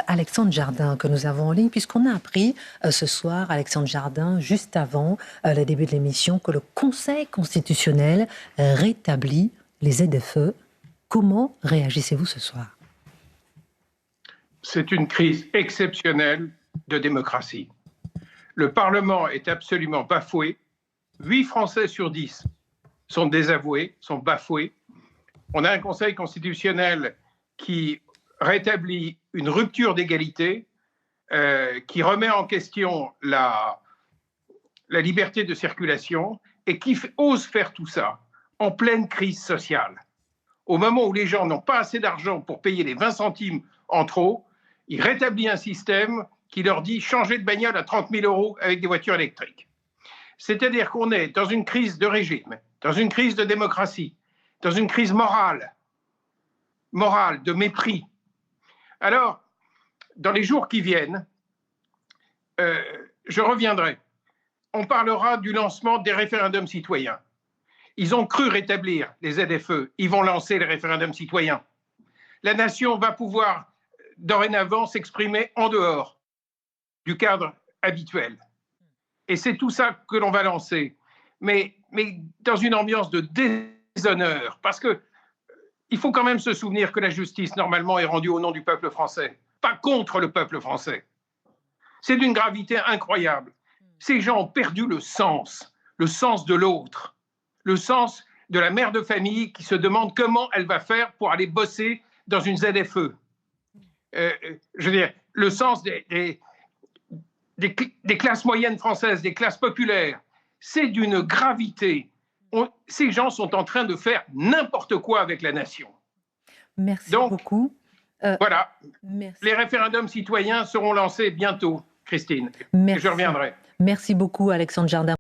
Alexandre Jardin que nous avons en ligne, puisqu'on a appris ce soir, Alexandre Jardin, juste avant le début de l'émission, que le Conseil constitutionnel rétablit les ZFE. Comment réagissez-vous ce soir? C'est une crise exceptionnelle de démocratie. Le Parlement est absolument bafoué. 8 Français sur 10 sont désavoués, sont bafoués. On a un Conseil constitutionnel qui rétablit une rupture d'égalité, qui remet en question la liberté de circulation et qui ose faire tout ça en pleine crise sociale. Au moment où les gens n'ont pas assez d'argent pour payer les 20 centimes en trop, il rétablit un système qui leur dit changer de bagnole à 30 000 € avec des voitures électriques. C'est-à-dire qu'on est dans une crise de régime, dans une crise de démocratie, dans une crise morale, de mépris. Alors, dans les jours qui viennent, je reviendrai. On parlera du lancement des référendums citoyens. Ils ont cru rétablir les ZFE, ils vont lancer les référendums citoyens. La nation va pouvoir dorénavant s'exprimer en dehors du cadre habituel. Et c'est tout ça que l'on va lancer, mais dans une ambiance de déshonneur, parce que il faut quand même se souvenir que la justice, normalement, est rendue au nom du peuple français, pas contre le peuple français. C'est d'une gravité incroyable. Ces gens ont perdu le sens de l'autre, le sens de la mère de famille qui se demande comment elle va faire pour aller bosser dans une ZFE. Je veux dire, le sens des classes moyennes françaises, des classes populaires, c'est d'une gravité. Ces gens sont en train de faire n'importe quoi avec la nation. Merci beaucoup. Voilà, merci. Les référendums citoyens seront lancés bientôt, Christine. Merci. Et je reviendrai. Merci beaucoup, Alexandre Jardin.